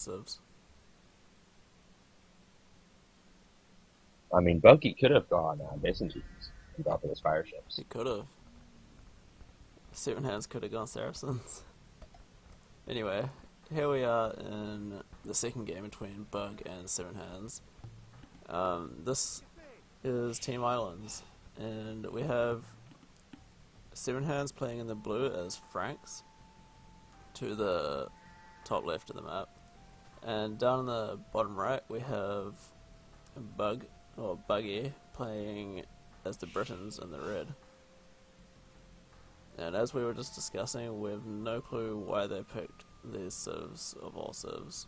civs. I mean, Bucky could have gone Byzantines on top of those fire ships. He could have. 7 Hands could have gone Saracens. Anyway, here we are in the second game between Bug and 7 Hands. This is Team Islands, and we have 7 Hands playing in the blue as Franks to the top left of the map, and down in the bottom right we have Bug or Buggy playing as the Britons in the red. And as we were just discussing, we have no clue why they picked these civs of all civs.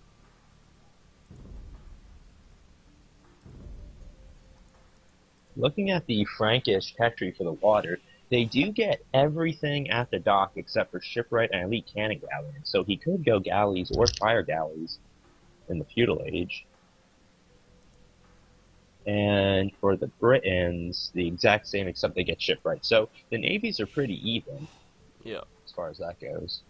Looking at the Frankish Petri for the water, they do get everything at the dock except for shipwright and elite cannon galleons, so he could go galleys or fire galleys in the feudal age. And for the Britons, the exact same except they get shipwright. So the navies are pretty even Yeah. as far as that goes.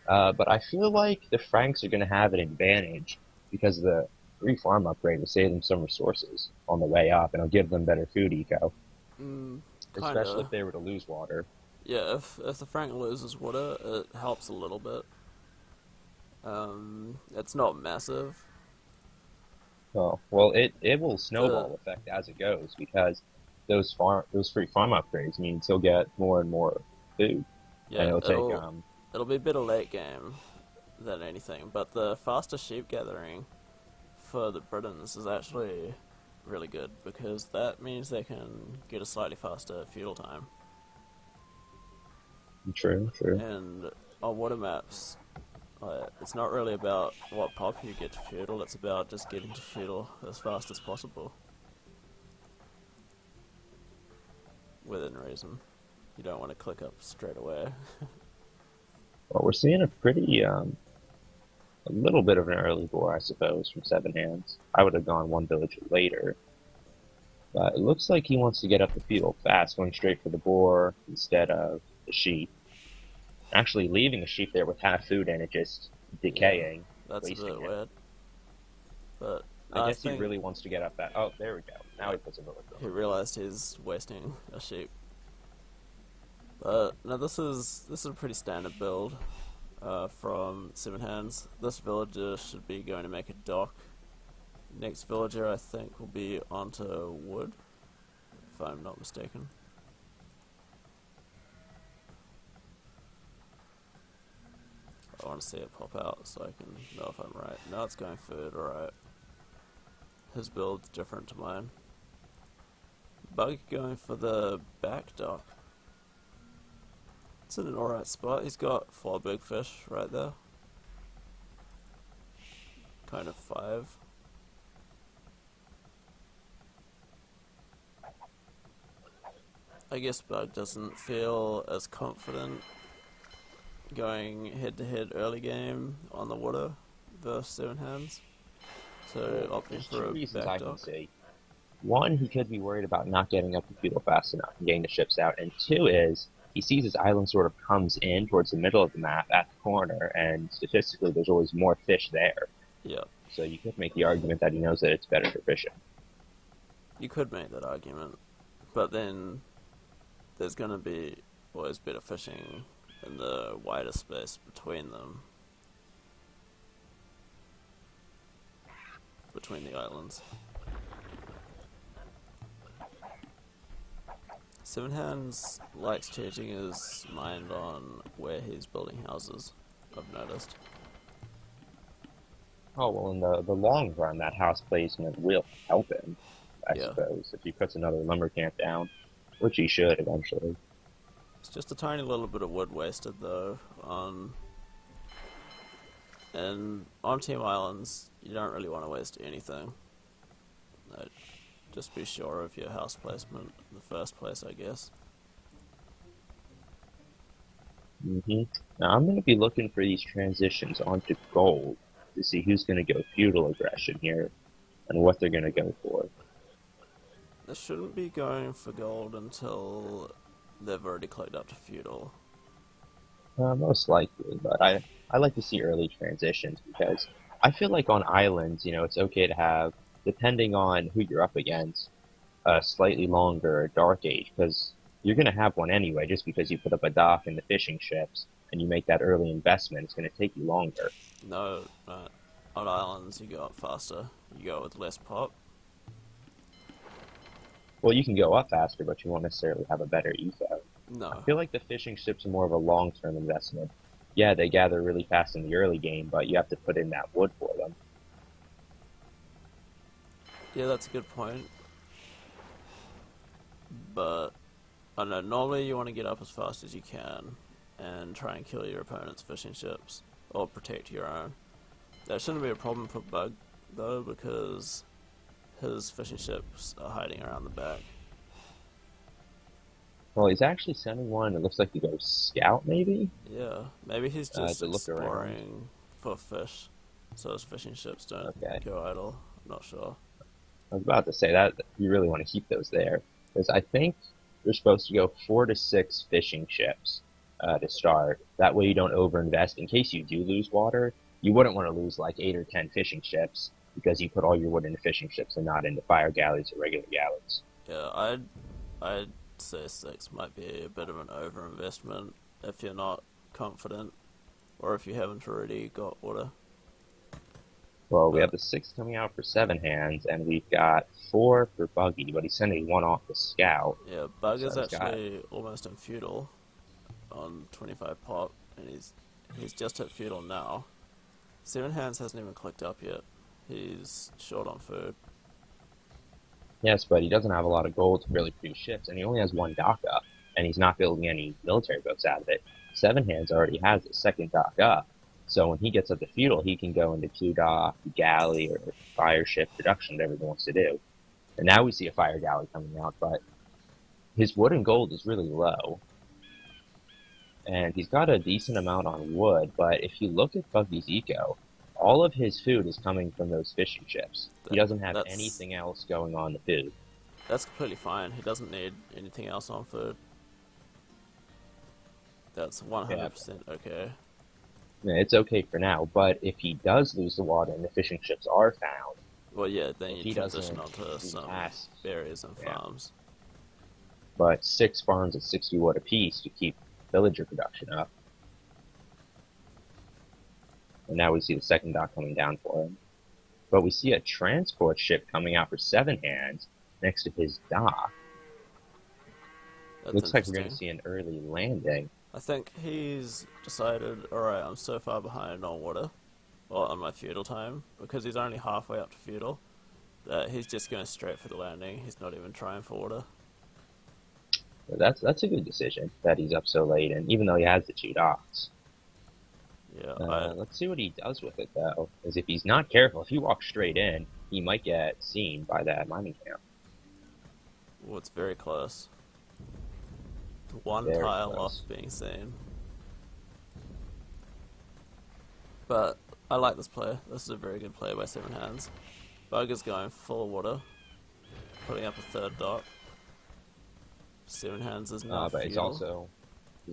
But I feel like the Franks are going to have an advantage because the free farm upgrade will save them some resources on the way up, and it'll give them better food eco, especially Kinda. if they were to lose water. Yeah, if the Frank loses water, it helps a little bit. It's not massive. Oh, well, it will The snowball effect as it goes because those free farm upgrades means he'll get more and more food, and Yeah, it'll take it'll be a bit of late game than anything, but the faster sheep gathering for the Britons is actually really good because that means they can get a slightly faster feudal time. true. And on water maps, it's not really about what pop you get to feudal, it's about just getting to feudal as fast as possible. Within reason. You don't want to click up straight away. Well, we're seeing a pretty a little bit of an early bore, I suppose, from 7 Hands. I would have gone one village later, but it looks like he wants to get up the field fast, going straight for the boar instead of the sheep. Actually, leaving the sheep there with half food and it just Yeah, decaying, that's a wasting bit it. weird. But I I guess he think really wants to get up that. Oh, there we go. Now he puts a village he on. realized he's wasting a sheep. But no, this is a pretty standard build from 7 Hands. This villager should be going to make a dock. Next villager, I think, will be onto wood, if I'm not mistaken. I want to see it pop out so I can know if I'm right. No, it's going food, alright. His build's different to mine. Bug going for the back dock. It's in an alright spot. He's got 4 big fish right there. Kind of 5. I guess Bug doesn't feel as confident going head to head early game on the water versus 7 Hands. So Well, opting there's for two a reasons back I can dock. see. One, he could be worried about not getting up the feudal fast enough and getting the ships out, and two is he sees his island sort of comes in towards the middle of the map at the corner, and statistically there's always more fish there. Yeah, So you could make the argument that he knows that it's better for fishing. you could make that argument, but then there's going to be always better fishing in the wider space between them, between the islands. 7 Hands likes changing his mind on where he's building houses, I've noticed. Oh, well, in the long run, that house placement will help him, I Yeah, suppose, if he puts another lumber camp down, which he should eventually. it's just a tiny little bit of wood wasted though. And on Team Islands, you don't really want to waste anything. Just be sure of your house placement in the first place, I guess. Now, I'm going to be looking for these transitions onto gold to see who's going to go feudal aggression here and what they're going to go for. They shouldn't be going for gold until they've already clicked up to feudal. Most likely, but I like to see early transitions because I feel like on islands, it's okay to have, depending on who you're up against, a slightly longer dark age, because you're going to have one anyway, just because you put up a dock in the fishing ships and you make that early investment, it's going to take you longer. No, on islands you go up faster. You go with less pop. Well, you can go up faster, but you won't necessarily have a better eco. I No. feel like the fishing ships are more of a long-term investment. Yeah, they gather really fast in the early game, but you have to put in that wood for them. Yeah, that's a good point. But I don't know. Normally you want to get up as fast as you can and try and kill your opponent's fishing ships or protect your own. That shouldn't be a problem for Bug though, because his fishing ships are hiding around the back. Well, he's actually sending one. It looks like to go scout, maybe, Yeah, maybe he's just to look around. exploring for fish, so his fishing ships don't Okay. go idle. I'm not sure. I was about to say that you really want to keep those there, because I think you're supposed to go 4 to 6 fishing ships to start. That way you don't overinvest. In case you do lose water, you wouldn't want to lose like 8 or 10 fishing ships because you put all your wood into fishing ships and not into fire galleys or regular galleys. Yeah, I'd say 6 might be a bit of an overinvestment if you're not confident or if you haven't already got water. Well, we But have the 6 coming out for 7 Hands, and we've got 4 for Buggy, but he's sending one off to scout. yeah, Bug So is he's got actually almost in feudal on 25 pop, and he's just hit feudal now. 7 Hands hasn't even clicked up yet. He's short on food. yes, but he doesn't have a lot of gold to really produce ships, and he only has one dock up, and he's not building any military boats out of it. 7 Hands already has a second dock up, so when he gets up to feudal, he can go into 2 dock, galley, or fire ship production, whatever he wants to do. And now we see a fire galley coming out, but his wood and gold is really low, and he's got a decent amount on wood, but if you look at Buggy's eco, all of his food is coming from those fishing ships. He That, doesn't have that's anything else going on the food. that's completely fine. He doesn't need anything else on food. That's Yeah, 100% okay. yeah, it's okay for now, but if he does lose the water and the fishing ships are found, Well, yeah, then if you he transition doesn't onto do some tasks, berries and yeah. farms. But 6 farms at 60 wood apiece to keep villager production up. And now we see the second dock coming down for him. But we see a transport ship coming out for 7 Hands next to his dock. That's Looks like we're going to interesting. see an early landing. I think he's decided, alright, I'm so far behind on water, or on my feudal time, because he's only halfway up to feudal, that he's just going straight for the landing. He's not even trying for water. So that's a good decision that he's up so late, and even though he has the 2 docks. Yeah, Let's see what he does with it, though. Because if he's not careful, if he walks straight in, he might get seen by that mining camp. well, it's very close. One Very tile close. off being seen. But I like this play. This is a very good play by 7 Hands. Bug is going full water, putting up a third dock. 7 Hands is now But he's feudal.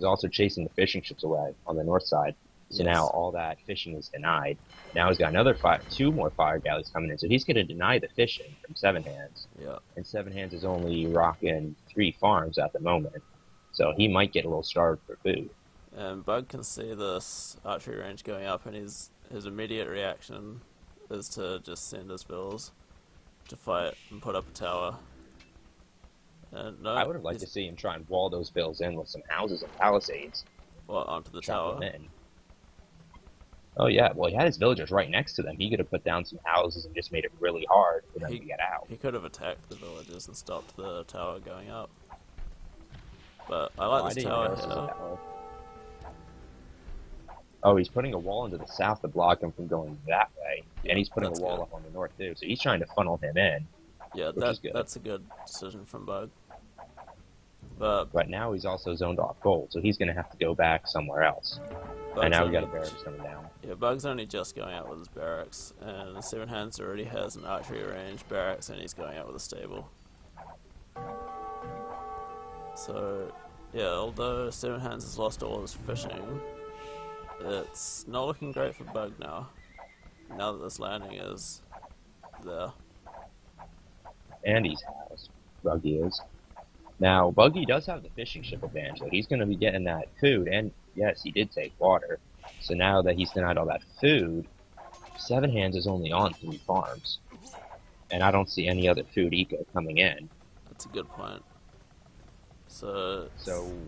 also chasing the fishing ships away on the north side. So now Yes. all that fishing is denied. Now he's got another 2 more fire galleys coming in. So he's going to deny the fishing from 7 Hands. Yeah. And 7 Hands is only rocking 3 farms at the moment. So he might get a little starved for food. And Bug can see this archery range going up, and his immediate reaction is to just send his bills to fight and put up a tower. And no, I would have liked to he's see him try and wall those bills in with some houses and palisades. well, onto the Trap tower. them in. Oh yeah, well he had his villagers right next to them. He could have put down some houses and just made it really hard for them to get out. He could have attacked the villages and stopped the tower going up. But I Oh, like I this didn't even tower notice this here. tower. Oh, he's putting a wall into the south to block him from going that way, and he's putting a That's wall good. up on the north too. So he's trying to funnel him in, Yeah, which is good. that's a good decision from Bug. But But now he's also zoned off gold, so he's going to have to go back somewhere else. And Bug's now we got a only, barracks coming down. yeah, Bug's only just going out with his barracks, and 7 Hands already has an archery range barracks, and he's going out with a stable. So, yeah, although 7 Hands has lost all his fishing, it's not looking great for Bug now. now that this landing is there. Andy's house. Buggy is. Now, Buggy does have the fishing ship advantage, so he's going to be getting that food, and yes, he did take water. So now that he's denied all that food, Seven Hands is only on 3 farms. And I don't see any other food eco coming in. That's a good point. So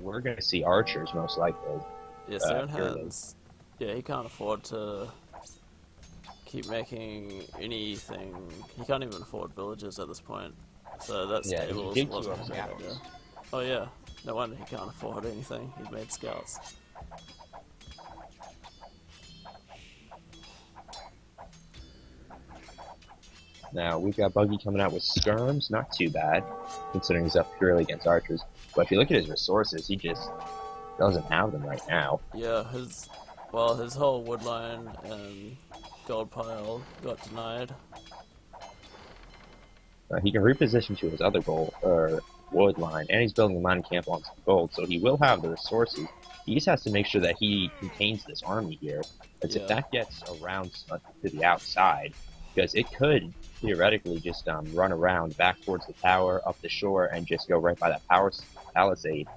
we're going to see archers most likely. yeah, 7Hands. Yeah, he can't afford to keep making anything. He can't even afford villages at this point. So that stables wasn't a bad idea. Oh yeah, no wonder he can't afford anything. He made scouts. Now, we've got Buggy coming out with skirms, not too bad, considering he's up purely against archers. But if you look at his resources, he just doesn't have them right now. Yeah, his whole woodline and gold pile got denied. He can reposition to his other wood line, and he's building a mining camp on some gold, so he will have the resources. He just has to make sure that he contains this army here, because if that gets around to the outside, because it could theoretically just run around back towards the tower, up the shore, and just go right by that palisade,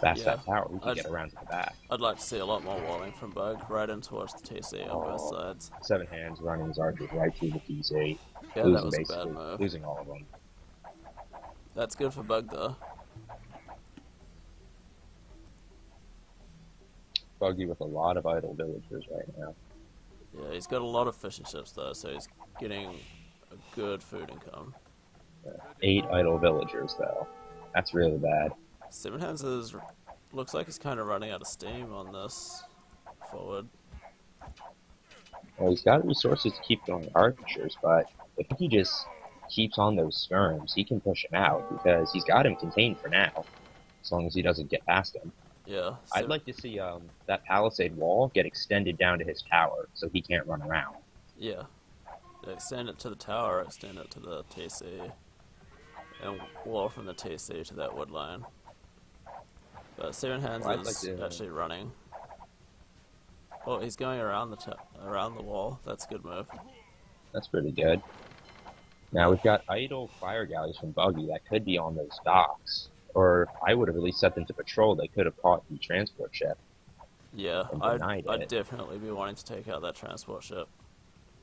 past that tower. We can get around to the back. I'd like to see a lot more walling from Bug, right in towards the TC on both sides. 7Hands running his archers right through the TC. Yeah, that was a bad move. Losing all of them. That's good for Bug, though. Buggy with a lot of idle villagers right now. Yeah, he's got a lot of fishing ships, though, so he's getting a good food income. 8 idle villagers, though. That's really bad. 7Hands looks like he's kind of running out of steam on this forward. Well, he's got resources to keep going archers, but if he just keeps on those skirms, he can push him out, because he's got him contained for now, as long as he doesn't get past him. Yeah. I'd like to see that palisade wall get extended down to his tower, so he can't run around. Yeah. Extend it to the tower, extend it to the TC, and wall from the TC to that wood line. But 7Hands is actually running. Oh, he's going around the wall. That's a good move. That's pretty good. Now we've got idle fire galleys from Buggy that could be on those docks. Or I would have at least set them to patrol. They could have caught the transport ship. Yeah, I'd definitely be wanting to take out that transport ship.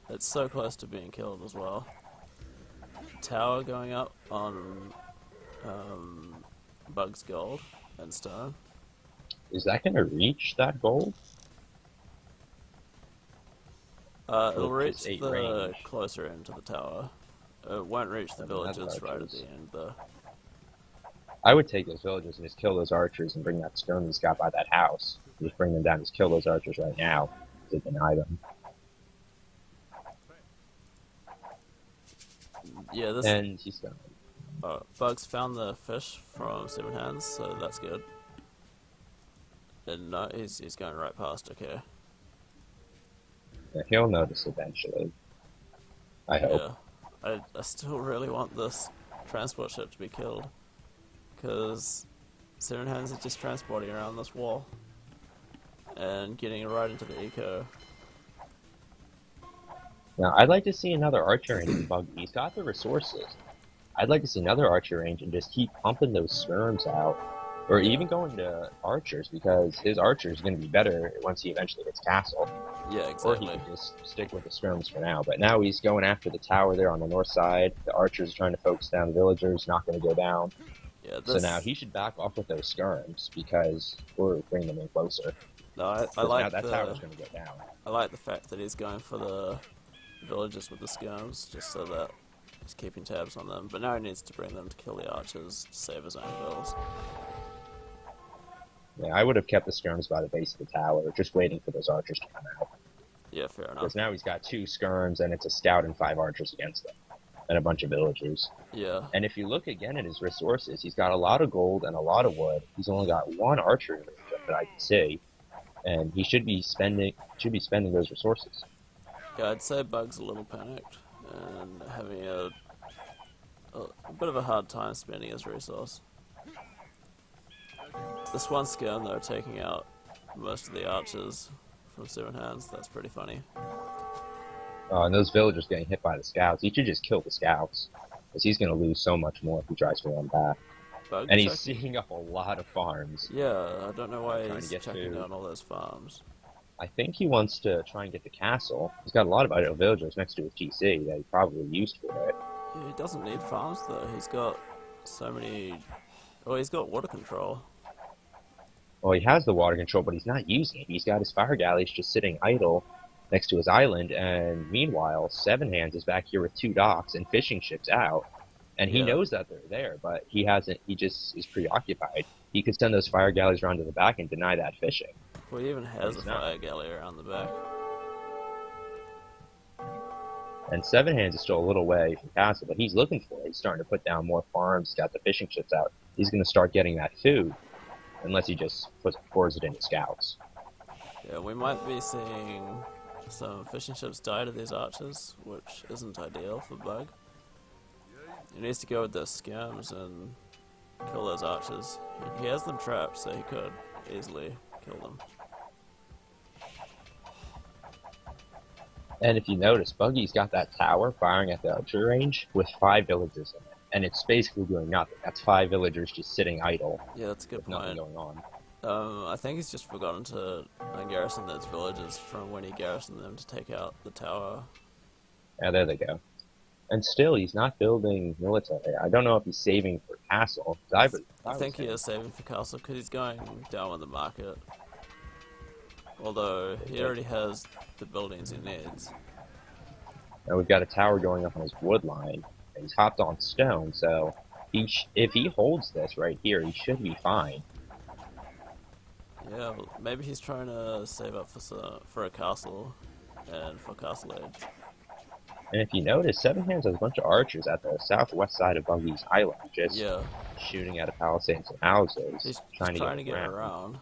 It's so close to being killed as well. Tower going up on Bug's gold and stone. Is that going to reach that gold? It'll reach the closer end to the tower. It won't reach the villages right at the end, though. I would take those villages and just kill those archers and bring that stone he's got by that house. Just bring them down and just kill those archers right now to deny them. Yeah, this... And he's done. Bugs found the fish from 7Hands, so that's good. And no, he's going right past, okay. Yeah, he'll notice eventually. I hope. Yeah. I still really want this transport ship to be killed. Because 7Hands is just transporting around this wall. And getting right into the eco. Now, I'd like to see another archer range in Buggy. He's got the resources. I'd like to see another archer range and just keep pumping those skirms out. Or even going to archers, because his archer is going to be better once he eventually gets castle. Yeah, exactly. Or he could just stick with the skirms for now. But now he's going after the tower there on the north side. The archers are trying to focus down the villagers, not going to go down. Yeah, so now he should back off with those skirms, because we're bringing them in closer. No, I like now that tower's going to go down. I like the fact that he's going for the villagers with the skirms, just so that he's keeping tabs on them. But now he needs to bring them to kill the archers to save his own bills. Yeah, I would have kept the skirms by the base of the tower, just waiting for those archers to come out. Yeah, fair enough. Because now he's got 2 skirms, and it's a scout and 5 archers against them. And a bunch of villagers. Yeah. And if you look again at his resources, he's got a lot of gold and a lot of wood. He's only got 1 archer that I can see. And he should be spending those resources. Yeah, I'd say Bug's a little panicked, and having a bit of a hard time spending his resource. This one skirm, though, taking out most of the archers from 7Hands, that's pretty funny. And those villagers getting hit by the scouts. He should just kill the scouts, because he's going to lose so much more if he tries to run back. Bug And he's chucking. seeing up a lot of farms, Yeah, I don't know why trying to he's get chucking food. down all those farms. I think he wants to try and get the castle. He's got a lot of idle villagers next to his GC that he probably used for it. Yeah, he doesn't need farms though. He's got so many. Oh, he's got water control. Well, he has the water control, but he's not using it. He's got his fire galleys just sitting idle next to his island, and meanwhile, 7Hands is back here with 2 docks and fishing ships out. And he Yeah. knows that they're there, but he hasn't. He just is preoccupied. He could send those fire galleys around to the back and deny that fishing. Well, he even has a He's not. fire galley around the back. And 7Hands is still a little way from castle, but he's looking for it. He's starting to put down more farms. He's got the fishing ships out. He's going to start getting that food, unless he just pours it into scouts. Yeah, we might be seeing some fishing ships die to these archers, which isn't ideal for Bug. He needs to go with the skirms and kill those archers. He has them trapped, so he could easily kill them. And if you notice, Buggy's got that tower firing at the archer range with 5 villagers in it. And it's basically doing nothing. That's 5 villagers just sitting idle Yeah, that's a good with nothing point. going on. I think he's just forgotten to garrison those villages from when he garrisoned them to take out the tower. Yeah, there they go. And still, he's not building military. I don't know if he's saving for castle. I think he is saving for castle because he's going down with the market. Although he already has the buildings he needs. And we've got a tower going up on his wood line. And he's hopped on stone, so if he holds this right here, he should be fine. Yeah, well, maybe he's trying to save up for a castle and for castle age. And if you notice, 7Hands has a bunch of archers at the southwest side of Buggy's island, just Yeah, shooting at a palisades and houses, he's trying to get around.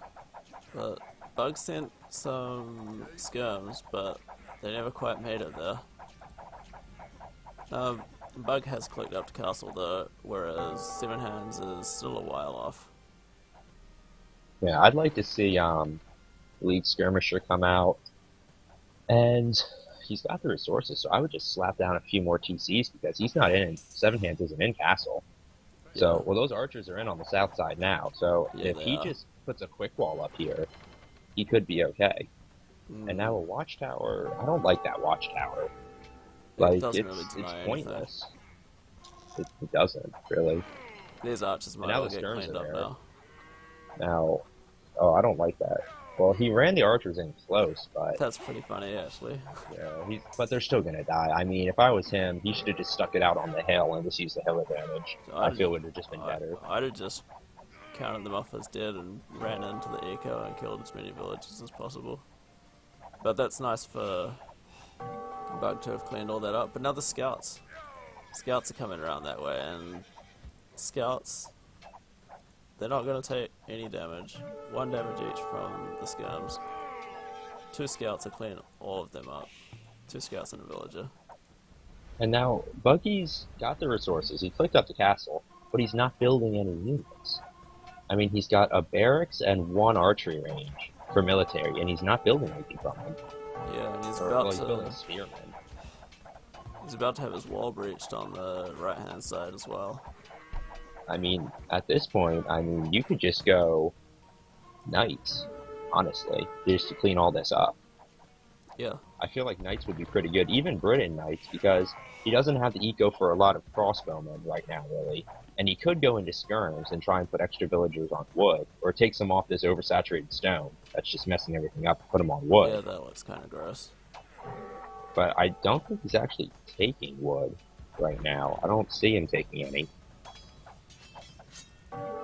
But Bug sent some skirms, but they never quite made it there. Bug has clicked up to castle though, whereas 7Hands is still a while off. Yeah, I'd like to see lead skirmisher come out, and he's got the resources, so I would just slap down a few more TCs because he's not in. 7Hands isn't in castle. So, Yeah. well, those archers are in on the south side now. So Yeah, if they he are. just puts a quick wall up here, he could be okay. Mm, And now a watchtower, I don't like that watchtower. it Like, doesn't it's really deny anything. pointless. It doesn't, really. These archers might now all the get skirms cleaned are up there. now. Now, oh, I don't like that. Well, he ran the archers in close, but That's pretty funny, actually. yeah, but they're still gonna die. I mean, if I was him, he should have just stuck it out on the hill and just used the hill advantage. I feel it would have just been better. I'd have just counted them off as dead and ran into the eco and killed as many villagers as possible. But that's nice for Bug to have cleaned all that up. But now the scouts. Scouts are coming around that way, and scouts, they're not going to take any damage. 1 damage each from the skirms. 2 scouts are cleaning all of them up. 2 scouts and a villager. And now Buggy's got the resources. He clicked up the castle, but he's not building any units. I mean, he's got a barracks and 1 archery range for military, and he's not building anything from them. Yeah, and he's He's building spearmen. he's about to have his wall breached on the right-hand side as well. I mean, at this point, you could just go knights, honestly, just to clean all this up. Yeah. I feel like knights would be pretty good, even Britain knights, because he doesn't have the eco for a lot of crossbowmen right now, really. And he could go into skirms and try and put extra villagers on wood, or take some off this oversaturated stone that's just messing everything up and put them on wood. Yeah, that looks kind of gross. But I don't think he's actually taking wood right now. I don't see him taking any.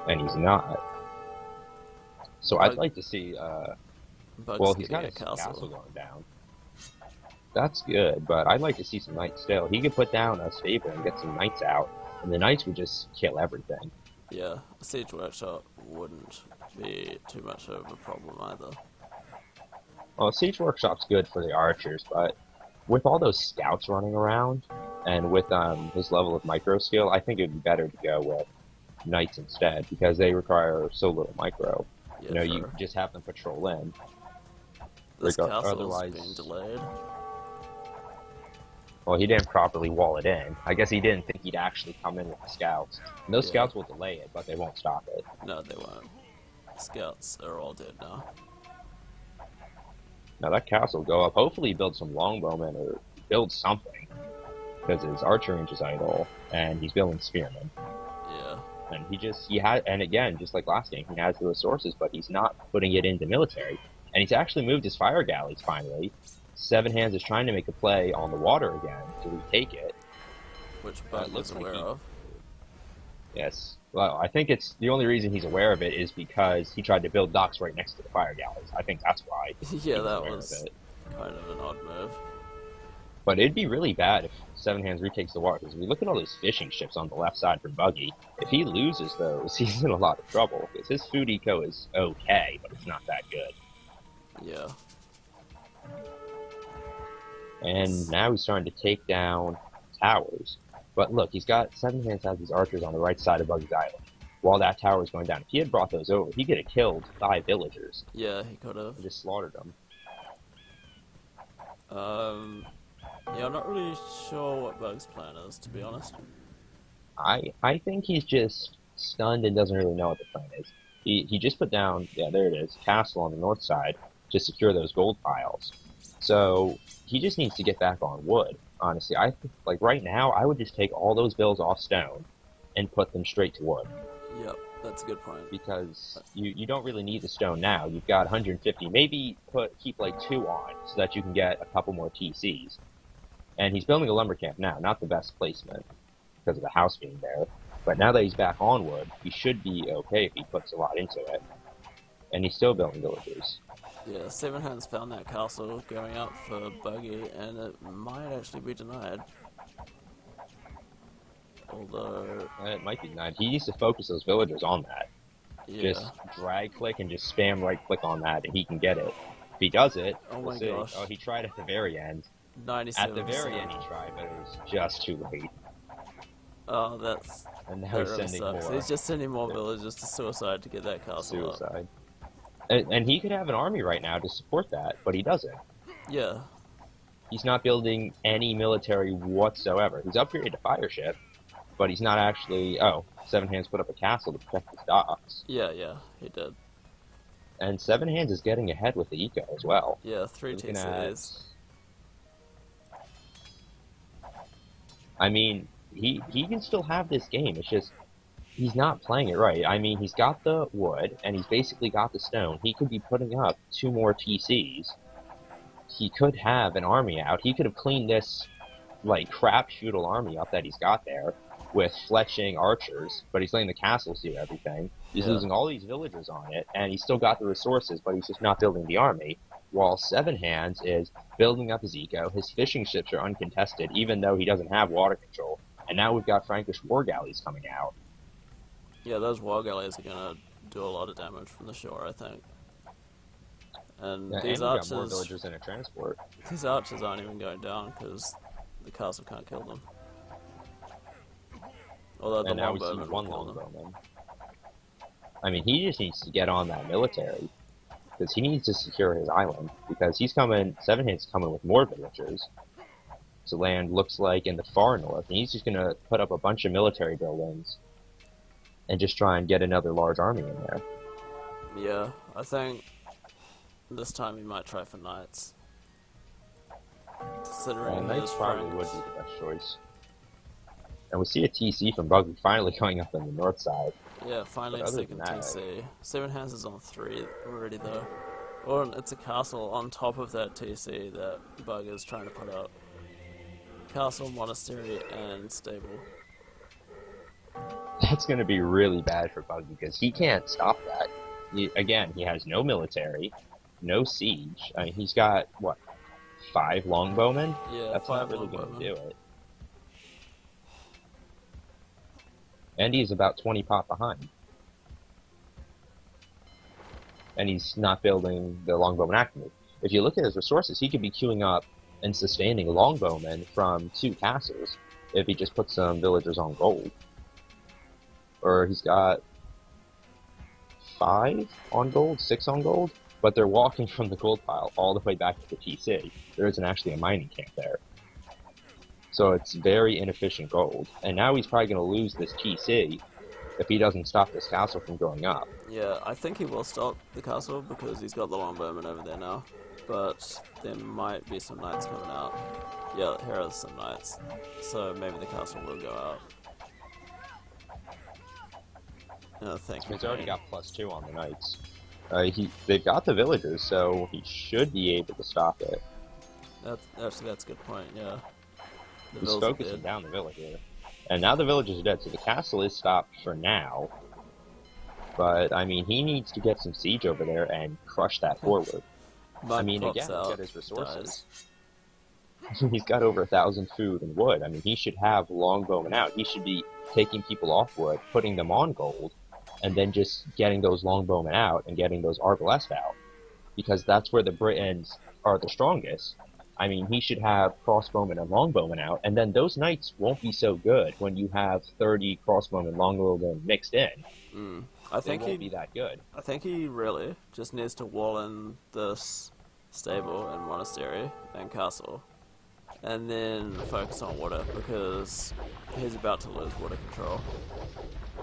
And he's not. So I'd like to see, Bug's well, he's getting got a his castle. castle going down. That's good, but I'd like to see some knights still. He could put down a stable and get some knights out, and the knights would just kill everything. Yeah, a siege workshop wouldn't be too much of a problem either. Well, Siege Workshop's good for the archers, but with all those scouts running around, and with his level of micro skill, I think it would be better to go with knights instead, because they require so little micro. Yeah, You sure. just have them patrol in. This Rega- castle's otherwise- been delayed. Well, he didn't properly wall it in. I guess he didn't think he'd actually come in with the scouts. And those Yeah. scouts will delay it, but they won't stop it. No, they won't. Scouts are all dead now. Now that castle will go up. Hopefully he builds some longbowmen or builds something. Because his archer range is idle, and he's building spearmen. Yeah. And and again, just like last game, he has the resources, but he's not putting it into military. And he's actually moved his fire galleys finally. 7Hands is trying to make a play on the water again to retake it. Which Bug is aware of. Yes. Well, I think it's the only reason he's aware of it is because he tried to build docks right next to the fire galleys. I think that's why. Yeah, that was kind of an odd move. But it'd be really bad if 7Hands retakes the water, because we look at all those fishing ships on the left side from Buggy. If he loses those, he's in a lot of trouble, because his food eco is okay, but it's not that good. Yeah. And now he's starting to take down towers. But look, he's got 7Hands has these archers on the right side of Buggy's island. While that tower is going down, if he had brought those over, he could have killed 5 villagers. Yeah, he could have. Just slaughtered them. Yeah, I'm not really sure what Bug's plan is, to be honest. I think he's just stunned and doesn't really know what the plan is. He just put down, yeah, there it is, castle on the north side to secure those gold piles. So he just needs to get back on wood. Honestly, I think, like right now, I would just take all those bills off stone and put them straight to wood. Yep, that's a good point. Because you don't really need the stone now. You've got 150. Maybe keep like 2 on so that you can get a couple more TCs. And he's building a lumber camp now. Not the best placement because of the house being there. But now that he's back on wood, he should be okay if he puts a lot into it. And he's still building villagers. Yeah, 7Hands found that castle going up for Buggy, and it might actually be denied. Although... It might be denied. He needs to focus those villagers on that. Yeah. Just drag click and just spam right click on that, and he can get it. If he does it, oh we'll my see. gosh. Oh, he tried at the very end. 97%. At the very end he tried, but it was just too late. Oh, that's... And now that he's really sending sucks. more. He's just sending more villagers to suicide to get that castle up. Suicide. And he could have an army right now to support that, but he doesn't. Yeah. He's not building any military whatsoever. He's upgraded a fire ship, but he's not actually... Oh, 7Hands put up a castle to protect his docks. Yeah, he did. And 7Hands is getting ahead with the eco as well. Yeah, 3 TCs. I mean, he can still have this game. It's just he's not playing it right. I mean, he's got the wood and he's basically got the stone. He could be putting up 2 more TCs. He could have an army out. He could have cleaned this like crapshoodle army up that he's got there with fletching archers, but he's letting the castles do everything. He's losing all these villagers on it, and he's still got the resources, but he's just not building the army. While 7Hands is building up his eco. His fishing ships are uncontested, even though he doesn't have water control. And now we've got Frankish war galleys coming out. Yeah, those war galleys are gonna do a lot of damage from the shore, I think. And Yeah, these and archers, got more villagers in a transport. these archers aren't even going down because the castle can't kill them. Although the And now we see longbowmen one will kill them. longbowman. I mean, he just needs to get on that military. Because he needs to secure his island. Because he's coming, 7Hands coming with more villagers. To land looks like in the far north. And he's just going to put up a bunch of military buildings. And just try and get another large army in there. Yeah, I think this time he might try for knights. Considering Knights his probably friends. would be the best choice. And we see a TC from Buggy finally going up on the north side. Yeah, finally a But other second than that, TC. 7Hands is on 3 already though. Or it's a castle on top of that TC that Bug is trying to put up. Castle, monastery, and stable. That's going to be really bad for Buggy because he can't stop that. Again, he has no military, no siege. I mean, he's got, what, 5 longbowmen? Yeah, That's 5 not really going longbowmen. to do it. And he's about 20 pot behind. And he's not building the longbowman actively. If you look at his resources, he could be queuing up and sustaining longbowmen from 2 castles if he just puts some villagers on gold. Or he's got 5 on gold, 6 on gold, but they're walking from the gold pile all the way back to the TC. There isn't actually a mining camp there. So it's very inefficient gold. And now he's probably going to lose this TC if he doesn't stop this castle from going up. Yeah, I think he will stop the castle because he's got the longbowman over there now. But there might be some knights coming out. Yeah, here are some knights. So maybe the castle will go out. Thank you. He's already got +2 on the knights. They've got the villagers, so he should be able to stop it. That's a good point. Yeah, the He's vills are focusing dead. down the villager, and now the villagers are dead. So the castle is stopped for now. But I mean, he needs to get some siege over there and crush that forward. I Monk mean, pops again, out, look at his resources. dies. He's got over 1,000 food and wood. I mean, he should have longbowmen out. He should be taking people off wood, putting them on gold, and then just getting those longbowmen out and getting those arbalest out, because that's where the Britons are the strongest. I mean, he should have crossbowmen and longbowmen out, and then those knights won't be so good when you have 30 crossbowmen, longbowmen mixed in. I They think won't be that good. I think he really just needs to wall in this stable and monastery and castle, and then focus on water because he's about to lose water control.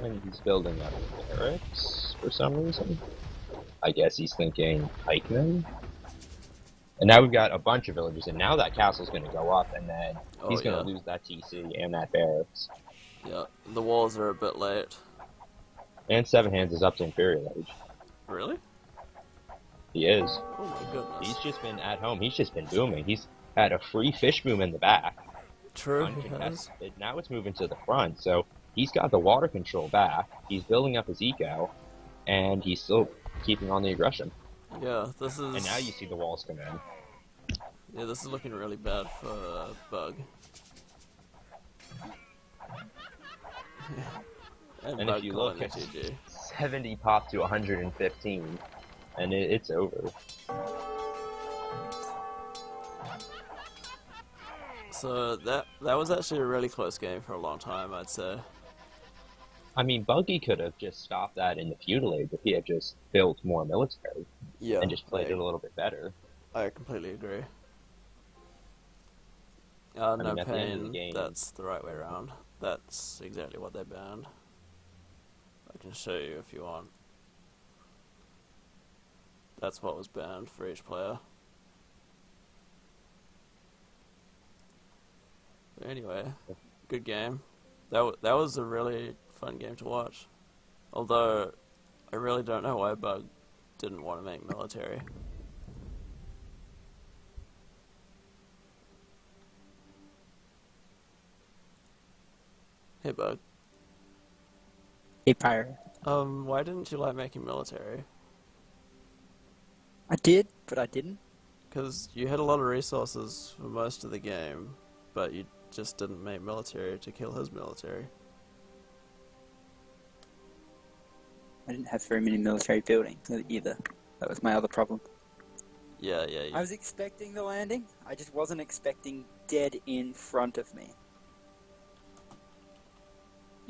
And he's building up barracks for some reason. I guess he's thinking pikemen. And now we've got a bunch of villagers, and now that castle's going to go up, and then he's going to lose that TC and that barracks. Yeah, the walls are a bit late. And 7Hands is up to Imperial Age. Really? He is. Oh my goodness. He's just been at home. He's just been booming. He's had a free fish boom in the back. True, he has. Now it's moving to the front, so he's got the water control back. He's building up his eco, and he's still keeping on the aggression. Yeah, this is... And now you see the walls come in. Yeah, this is looking really bad for Bug. And if you look, it's 70 pop to 115, and it's over. So that was actually a really close game for a long time, I'd say. I mean, Buggy could have just stopped that in the feudal age if he had just built more military. Yeah, and just played it a little bit better. I completely agree. I no mean, at the end of the pain, game, that's the right way around. That's exactly what they banned. I can show you if you want. That's what was banned for each player. But anyway, good game. That was a really fun game to watch. Although, I really don't know why Bug didn't want to make military. Hey Bug. Hey Pyro. Why didn't you like making military? I did, but I didn't. Because you had a lot of resources for most of the game, but you just didn't make military to kill his military. I didn't have very many military buildings either. That was my other problem. Yeah. I was expecting the landing. I just wasn't expecting dead in front of me.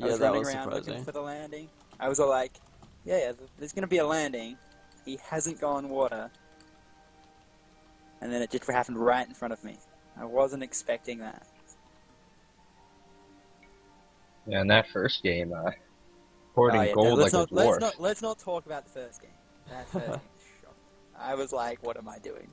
I was running around looking for the landing. I was all like, yeah, there's going to be a landing. He hasn't gone water. And then it just happened right in front of me. I wasn't expecting that. Yeah, in that first game, hoarding gold let's like a dwarf. Let's not talk about the first game. That first game was shocking. I was like, what am I doing?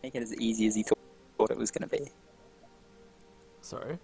Make it as easy as he thought it was going to be. Sorry?